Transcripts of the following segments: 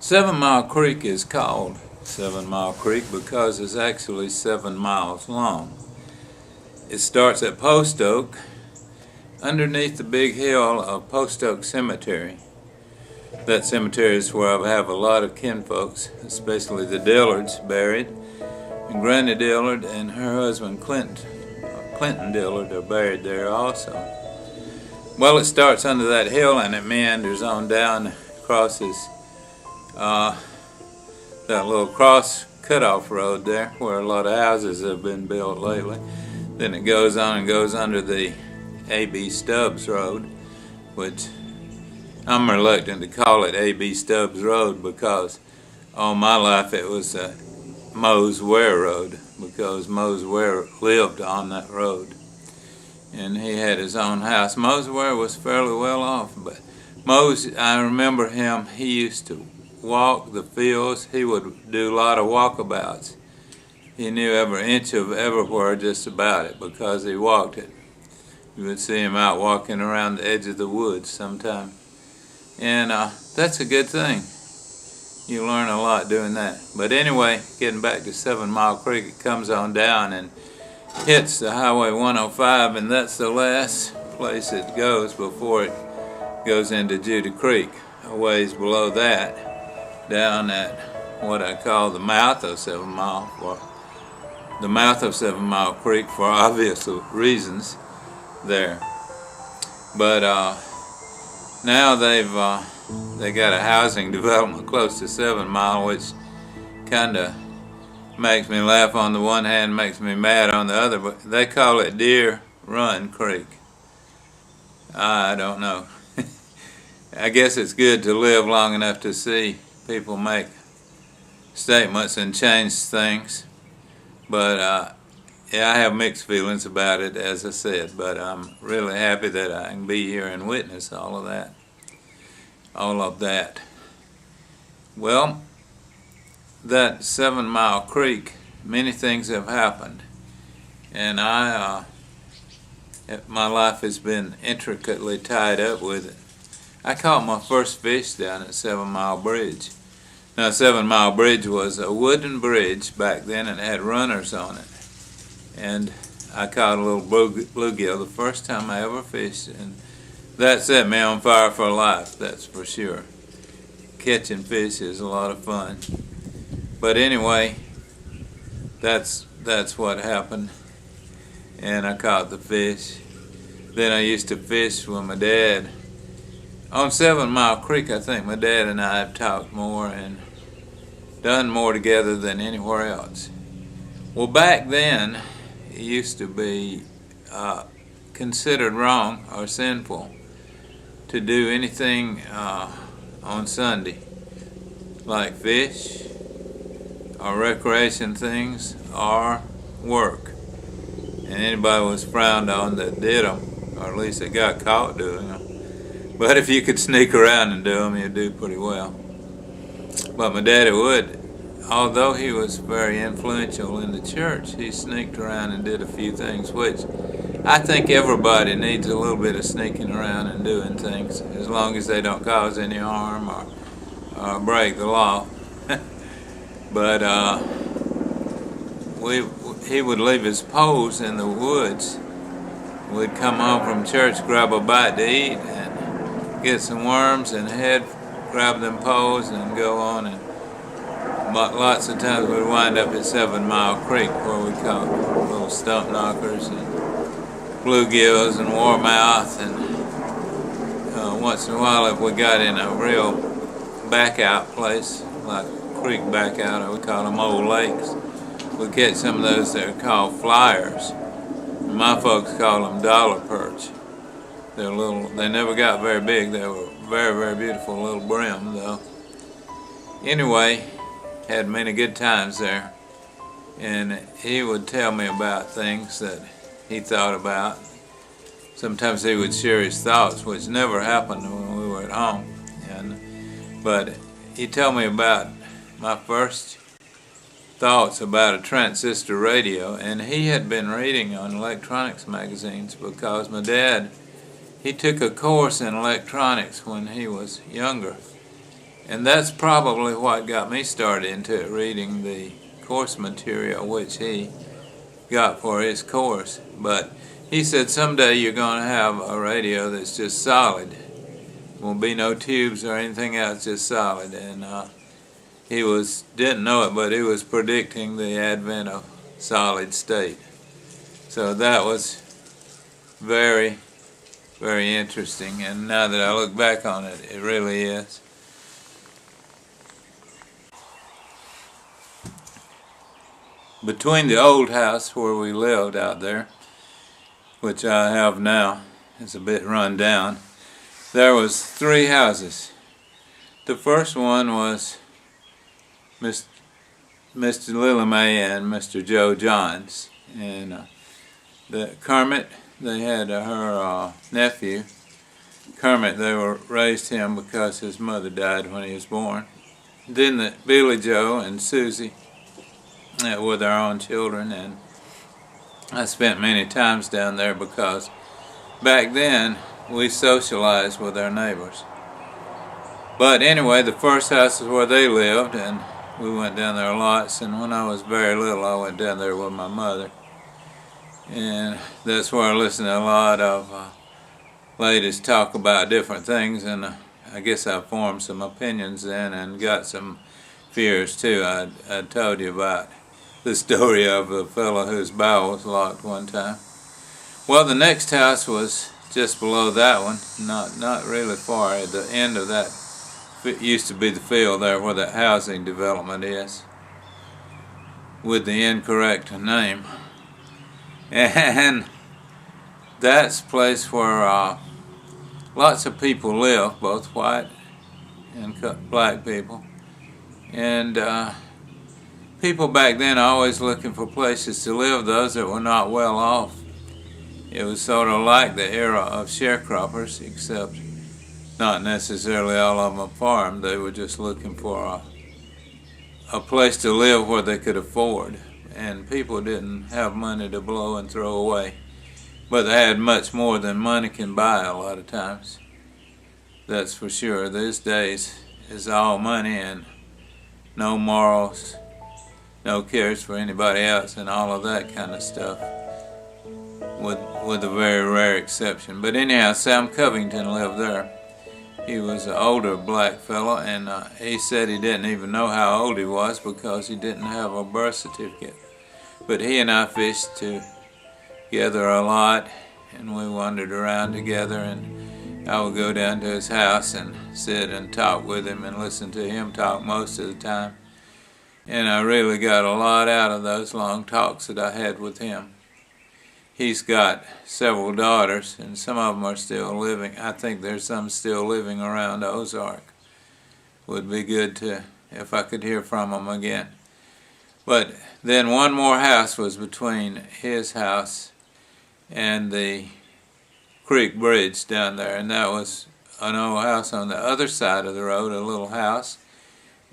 7 Mile Creek is called 7 Mile Creek because it's actually 7 miles long. It starts at Post Oak, underneath the big hill of Post Oak Cemetery. That cemetery is where I have a lot of kinfolks, especially the Dillards, buried. And Granny Dillard and her husband Clinton Dillard are buried there also. Well, it starts under that hill and it meanders on down, crosses that little cross cutoff road there where a lot of houses have been built lately. Then it goes on and goes under the A.B. Stubbs Road, which I'm reluctant to call it A.B. Stubbs Road because all my life it was Mose Ware Road, because Mose Ware lived on that road and he had his own house. Mose Ware was fairly well off, but Mose, I remember him, he used to walk the fields. He would do a lot of walkabouts. He knew every inch of everywhere just about it because he walked it. You would see him out walking around the edge of the woods sometime. And that's a good thing. You learn a lot doing that. But anyway, getting back to 7 Mile Creek, it comes on down and hits the Highway 105, and that's the last place it goes before it goes into Judy Creek. A ways below that, down at what I call the mouth of 7 Mile, or the mouth of 7 Mile Creek for obvious reasons there. But now they got a housing development close to 7 Mile, which kind of makes me laugh on the one hand, makes me mad on the other, but they call it Deer Run Creek. I don't know. I guess it's good to live long enough to see people make statements and change things, but yeah, I have mixed feelings about it, as I said, but I'm really happy that I can be here and witness all of that. Well, that 7 Mile Creek, many things have happened, and my life has been intricately tied up with it. I caught my first fish down at 7 Mile Bridge. Now, 7 Mile Bridge was a wooden bridge back then, and it had runners on it. And I caught a little bluegill the first time I ever fished, and that set me on fire for life, that's for sure. Catching fish is a lot of fun. But anyway, that's what happened, and I caught the fish. Then I used to fish with my dad. On 7 Mile Creek, I think my dad and I have talked more and done more together than anywhere else. Well, back then, it used to be considered wrong or sinful to do anything on Sunday, like fish or recreation things or work. And anybody was frowned on that did them, or at least they got caught doing them. But if you could sneak around and do them, you'd do pretty well. But my daddy would. Although he was very influential in the church, he sneaked around and did a few things, which I think everybody needs a little bit of sneaking around and doing things, as long as they don't cause any harm or break the law. But he would leave his poles in the woods. We'd come home from church, grab a bite to eat, and get some worms and grab them poles and go on. And lots of times we'd wind up at 7 Mile Creek, where we caught little stump knockers and bluegills and warmouth. And once in a while, if we got in a real back out place, like creek back out, we call them old lakes, we'd catch some of those that are called flyers. And my folks call them dollar perch. They're little. They never got very big. They were very, very beautiful little brim, though. Anyway, had many good times there, and he would tell me about things that he thought about. Sometimes he would share his thoughts, which never happened when we were at home. But he told me about my first thoughts about a transistor radio, and he had been reading on electronics magazines because my dad, he took a course in electronics when he was younger, And that's probably what got me started into it, reading the course material which he got for his course. But he said someday you're going to have a radio that's just solid. Won't be no tubes or anything else, just solid. And he didn't know it, but he was predicting the advent of solid state. So that was very, very interesting. And now that I look back on it, it really is. Between the old house where we lived out there, which I have now, it's a bit run down, there was 3 houses. The first one was Mr. Lily Mae and Mr. Joe Johns, and the Kermit, they had her nephew Kermit. They raised him because his mother died when he was born. Then the Billy Joe and Susie were their own children, and I spent many times down there because back then we socialized with our neighbors. But anyway, the first house is where they lived, and we went down there lots. And when I was very little, I went down there with my mother, and that's where I listened to a lot of ladies talk about different things, and I guess I formed some opinions then and got some fears too. I told you about the story of a fellow whose bowel was locked one time. Well, the next house was just below that one, not really far. At the end of that, it used to be the field there where that housing development is, with the incorrect name. And that's a place where lots of people live, both white and black people. And people back then always looking for places to live, those that were not well off. It was sort of like the era of sharecroppers, except not necessarily all of them farmed. They were just looking for a place to live where they could afford. And people didn't have money to blow and throw away. But they had much more than money can buy a lot of times. That's for sure. These days is all money and no morals, no cares for anybody else, and all of that kind of stuff, with a very rare exception. But anyhow, Sam Covington lived there. He was an older black fellow, and he said he didn't even know how old he was because he didn't have a birth certificate. But he and I fished together a lot, and we wandered around together, and I would go down to his house and sit and talk with him and listen to him talk most of the time. And I really got a lot out of those long talks that I had with him. He's got several daughters, and some of them are still living. I think there's some still living around Ozark. Would be good if I could hear from them again. But then one more house was between his house and the creek bridge down there, and that was an old house on the other side of the road, a little house.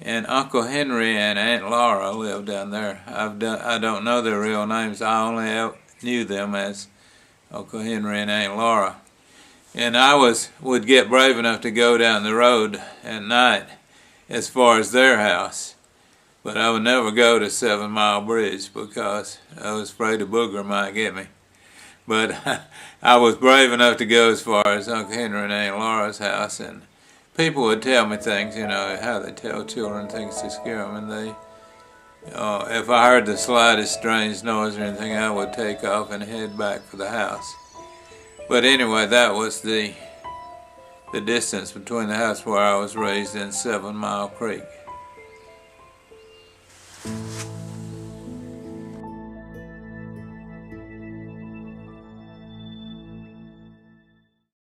And Uncle Henry and Aunt Laura lived down there. I don't know their real names. I only knew them as Uncle Henry and Aunt Laura. And I would get brave enough to go down the road at night as far as their house. But I would never go to 7 Mile Bridge because I was afraid a booger might get me. But I was brave enough to go as far as Uncle Henry and Aunt Laura's house, and people would tell me things, you know, how they tell children things to scare them, and if I heard the slightest strange noise or anything, I would take off and head back for the house. But anyway, that was the distance between the house where I was raised and 7 Mile Creek.